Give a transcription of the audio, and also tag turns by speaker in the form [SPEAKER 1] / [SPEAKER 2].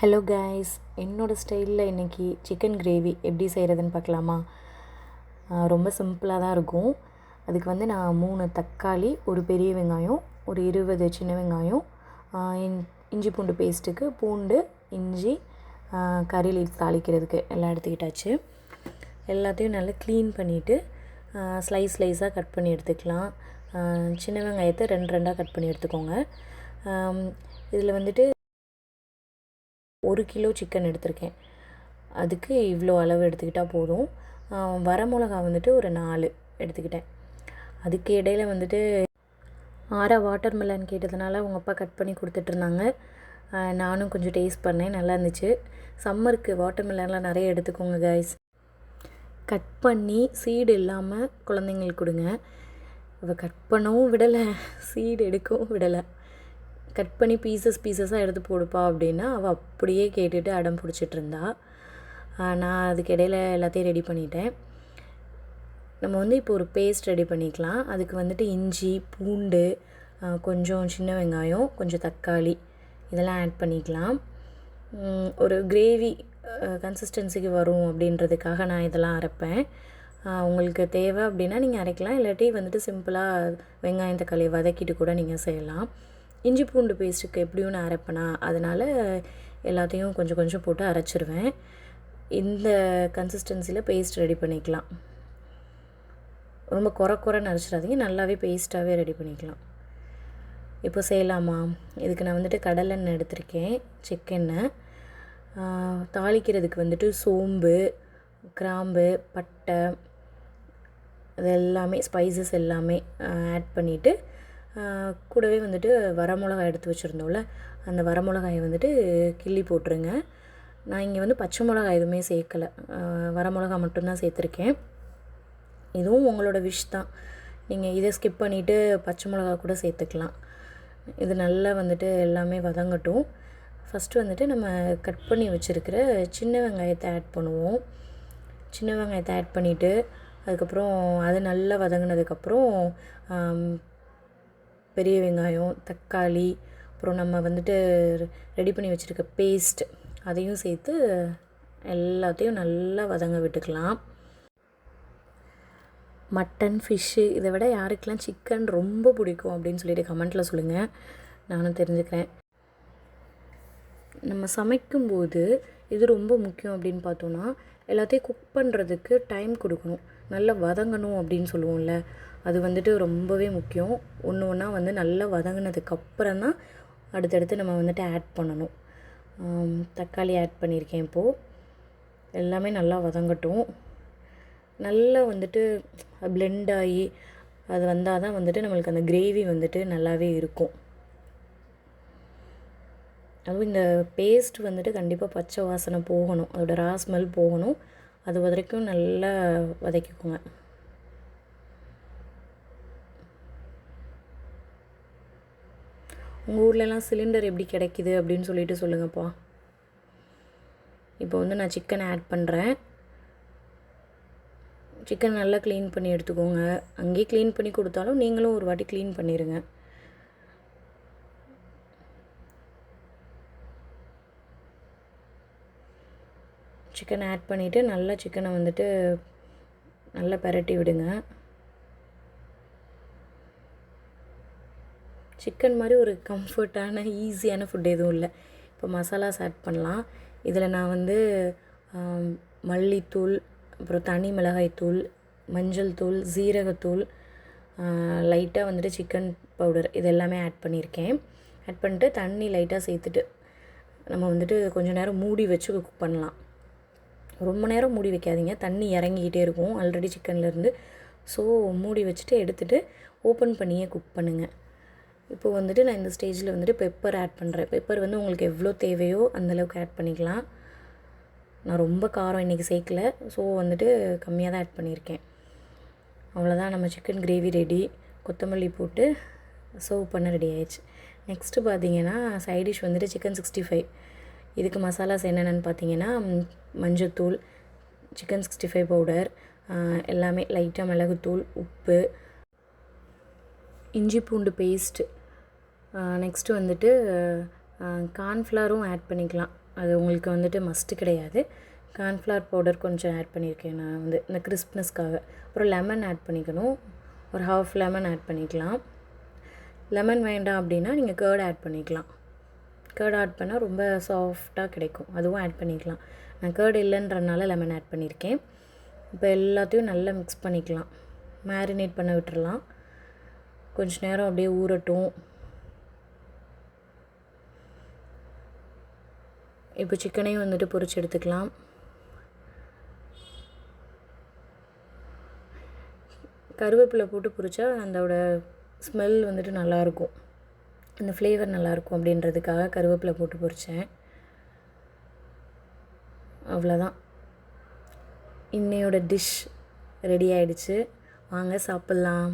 [SPEAKER 1] Hello guys, என்னோடய ஸ்டைலில் இன்றைக்கி சிக்கன் கிரேவி எப்படி செய்கிறதுன்னு பார்க்கலாமா? ரொம்ப சிம்பிளாக தான் இருக்கும். அதுக்கு வந்து நான் 3 தக்காளி, ஒரு பெரிய வெங்காயம், ஒரு 20 சின்ன வெங்காயம், இஞ்சி பூண்டு பேஸ்ட்டுக்கு பூண்டு, இஞ்சி, கறி லீஃப் தாளிக்கிறதுக்கு எல்லாம் எடுத்துக்கிட்டாச்சு. எல்லாத்தையும் நல்லா க்ளீன் பண்ணிவிட்டு ஸ்லைஸாக கட் பண்ணி எடுத்துக்கலாம். சின்ன வெங்காயத்தை 2 கட் பண்ணி எடுத்துக்கோங்க. இதில் வந்துட்டு 1 கிலோ சிக்கன் எடுத்திருக்கேன். அதுக்கு இவ்வளோ அளவு எடுத்துக்கிட்டால் போதும். வரமிளகா வந்துட்டு ஒரு 4 எடுத்துக்கிட்டேன். அதுக்கு இடையில் வந்துட்டு வாட்டர் மெலன் கேட்டதுனால அவங்க அப்பா கட் பண்ணி கொடுத்துட்ருந்தாங்க. நானும் கொஞ்சம் டேஸ்ட் பண்ணேன், நல்லா இருந்துச்சு. சம்மருக்கு வாட்டர் மெலன்லாம் நிறைய எடுத்துக்கோங்க கைஸ். கட் பண்ணி சீடு இல்லாமல் குழந்தைங்களுக்கு கொடுங்க. அவள் கட் பண்ணவும் விடலை, சீடு எடுக்கவும் விடலை. கட் பண்ணி பீசஸாக எடுத்து போடுப்பா அப்படின்னா அவள் அப்படியே கேட்டுட்டு அடம் பிடிச்சிட்ருந்தா. நான் அதுக்கு இடையில் எல்லாத்தையும் ரெடி பண்ணிட்டேன். நம்ம வந்து இப்போ ஒரு பேஸ்ட் ரெடி பண்ணிக்கலாம். அதுக்கு வந்துட்டு இஞ்சி, பூண்டு, கொஞ்சம் சின்ன வெங்காயம், கொஞ்சம் தக்காளி இதெல்லாம் ஆட் பண்ணிக்கலாம். ஒரு கிரேவி கன்சிஸ்டன்சிக்கு வரும் அப்படின்றதுக்காக நான் இதெல்லாம் அரைப்பேன். உங்களுக்கு தேவை அப்படின்னா நீங்கள் அரைக்கலாம், இல்லாட்டி வந்துட்டு சிம்பிளாக வெங்காயம் தக்காளியை வதக்கிட்டு கூட நீங்கள் செய்யலாம். இஞ்சி பூண்டு பேஸ்ட்டுக்கு எப்படியும் நான் அரைப்பேனா, அதனால் எல்லாத்தையும் கொஞ்சம் கொஞ்சம் போட்டு அரைச்சிருவேன். இந்த கன்சிஸ்டன்சியில் பேஸ்ட் ரெடி பண்ணிக்கலாம். ரொம்ப குறைன்னு அரைச்சிடாதீங்க, நல்லாவே பேஸ்ட்டாகவே ரெடி பண்ணிக்கலாம். இப்போ செய்யலாமா? இதுக்கு நான் வந்துட்டு கடலெண்ணெய் எடுத்திருக்கேன், செக்கெண்ணெய். தாளிக்கிறதுக்கு வந்துட்டு சோம்பு, கிராம்பு, பட்டை அது எல்லாமே ஸ்பைசஸ் எல்லாமே ஆட் பண்ணிவிட்டு கூடவே வந்துட்டு வரமிளகாய் எடுத்து வச்சுருந்தோம்ல, அந்த வரமிளகாயை வந்துட்டு கிள்ளி போட்டுருங்க. நான் இங்கே வந்து பச்சை மிளகாய் எதுவுமே சேர்க்கலை, வரமிளகா மட்டும்தான் சேர்த்துருக்கேன். இதுவும் உங்களோட விஷ் தான், நீங்கள் இதை ஸ்கிப் பண்ணிவிட்டு பச்சை மிளகா கூட சேர்த்துக்கலாம். இது நல்லா வந்துட்டு எல்லாமே வதங்கட்டும். ஃபஸ்ட்டு வந்துட்டு நம்ம கட் பண்ணி வச்சுருக்கிற சின்ன வெங்காயத்தை ஆட் பண்ணுவோம். சின்ன வெங்காயத்தை ஆட் பண்ணிவிட்டு அதுக்கப்புறம் அது நல்லா வதங்கினதுக்கப்புறம் பெரிய வெங்காயம், தக்காளி, அப்புறம் நம்ம வந்துட்டு ரெடி பண்ணி வச்சுருக்க பேஸ்ட் அதையும் சேர்த்து எல்லாத்தையும் நல்லா வதங்க விட்டுக்கலாம். மட்டன், ஃபிஷ்ஷு இதை விட யாருக்கெல்லாம் சிக்கன் ரொம்ப பிடிக்கும் அப்படின்னு சொல்லிட்டு கமெண்ட்டில் சொல்லுங்கள், நானும் தெரிஞ்சுக்கிறேன். நம்ம சமைக்கும்போது இது ரொம்ப முக்கியம் அப்படின்னு பார்த்தோன்னா, எல்லாத்தையும் குக் பண்ணுறதுக்கு டைம் கொடுக்கணும். நல்லா வதங்கணும் அப்படின்னு சொல்லுவோம்ல, அது வந்துட்டு ரொம்பவே முக்கியம். ஒன்று ஒன்றா வந்து நல்லா வதங்கினதுக்கப்புறம் தான் அடுத்தடுத்து நம்ம வந்துட்டு ஆட் பண்ணணும். தக்காளி ஆட் பண்ணியிருக்கேன் இப்போது. எல்லாமே நல்லா வதங்கட்டும். நல்லா வந்துட்டு பிளெண்ட் ஆகி அது வந்தால் தான் வந்துட்டு நம்மளுக்கு அந்த கிரேவி வந்துட்டு நல்லாவே இருக்கும். அதுவும் இந்த பேஸ்ட் வந்துட்டு கண்டிப்பாக பச்சை வாசனை போகணும், அதோடய ரா ஸ்மெல் போகணும். அது வரைக்கும் நல்லா வதக்கிக்கோங்க. உங்கள் ஊர்லலாம் சிலிண்டர் எப்படி கிடைக்கிது அப்படின்னு சொல்லிட்டு சொல்லுங்கப்பா. இப்போ வந்து நான் சிக்கன் ஆட் பண்ணுறேன். சிக்கன் நல்லா க்ளீன் பண்ணி எடுத்துக்கோங்க. அங்கேயே க்ளீன் பண்ணி கொடுத்தாலும் நீங்களும் ஒரு வாட்டி க்ளீன் பண்ணிடுங்க. சிக்கன் ஆட் பண்ணிவிட்டு நல்லா சிக்கனை வந்துட்டு நல்லா பரட்டி விடுங்க. சிக்கன் மாதிரி ஒரு கம்ஃபர்ட்டான ஈஸியான ஃபுட் எதுவும் இல்லை. இப்போ மசாலாஸ் ஆட் பண்ணலாம். இதில் நான் வந்து மல்லித்தூள், அப்புறம் தனி மிளகாய்த்தூள், மஞ்சள் தூள், சீரகத்தூள், லைட்டாக வந்துட்டு சிக்கன் பவுடர் இது எல்லாமே ஆட் பண்ணியிருக்கேன். ஆட் பண்ணிட்டு தண்ணி லைட்டாக சேர்த்துட்டு நம்ம வந்துட்டு கொஞ்சம் நேரம் மூடி வச்சு குக் பண்ணலாம். ரொம்ப நேரம் மூடி வைக்காதீங்க, தண்ணி இறங்கிக்கிட்டே இருக்கும் ஆல்ரெடி சிக்கன்லேருந்து. ஸோ மூடி வச்சுட்டு எடுத்துகிட்டு ஓப்பன் பண்ணியே குக் பண்ணுங்கள். இப்போது வந்துட்டு நான் இந்த ஸ்டேஜில் வந்துட்டு பெப்பர் ஆட் பண்ணுறேன். பெப்பர் வந்து உங்களுக்கு எவ்வளோ தேவையோ அந்தளவுக்கு ஆட் பண்ணிக்கலாம். நான் ரொம்ப காரம் இன்றைக்கி சேர்க்கலை, ஸோ வந்துட்டு கம்மியாக தான் ஆட் பண்ணியிருக்கேன். அவ்வளோதான், நம்ம சிக்கன் கிரேவி ரெடி. கொத்தமல்லி போட்டு சர்வ் பண்ண ரெடி ஆயிடுச்சு. நெக்ஸ்ட்டு பார்த்தீங்கன்னா சைடிஷ் வந்துட்டு சிக்கன் 65. இதுக்கு மசாலாஸ் என்னென்னு பார்த்தீங்கன்னா மஞ்சத்தூள், சிக்கன் 65 பவுடர், எல்லாமே லைட்டாக மிளகுத்தூள், உப்பு, இஞ்சி பூண்டு பேஸ்ட்டு, நெக்ஸ்ட்டு வந்துட்டு கார்ன்ஃப்ளவரும் ஆட் பண்ணிக்கலாம். அது உங்களுக்கு வந்துட்டு மஸ்ட்டு கிடையாது. கார்ன்ஃப்ளவர் பவுடர் கொஞ்சம் ஆட் பண்ணியிருக்கேன் நான் வந்து இந்த கிறிஸ்ப்னஸ்க்காக. அப்புறம் லெமன் ஆட் பண்ணிக்கணும். ஒரு ஹாஃப் லெமன் ஆட் பண்ணிக்கலாம். லெமன் வேண்டாம் அப்படின்னா நீங்கள் கேர்ட் ஆட் பண்ணிக்கலாம். கேர்ட் ஆட் பண்ணால் ரொம்ப சாஃப்டாக கிடைக்கும், அதுவும் ஆட் பண்ணிக்கலாம். நான் கேர்டு இல்லைன்றனால லெமன் ஆட் பண்ணியிருக்கேன். இப்போ எல்லாத்தையும் நல்லா மிக்ஸ் பண்ணிக்கலாம். மேரினேட் பண்ண விட்டுறலாம். கொஞ்ச நேரம் அப்படியே ஊறட்டும். இப்போ சிக்கனையும் வந்துட்டு பொரிச்சு எடுத்துக்கலாம். கருவேப்பிலை போட்டு பொரிச்சா அதோட ஸ்மெல் வந்துட்டு நல்லாயிருக்கும், அந்த ஃப்ளேவர் நல்லாயிருக்கும் அப்படின்றதுக்காக கருவேப்பிலை போட்டு பொரித்தேன். அவ்வளோதான், இன்னையோட டிஷ் ரெடி ஆகிடுச்சு. வாங்க சாப்பிட்லாம்.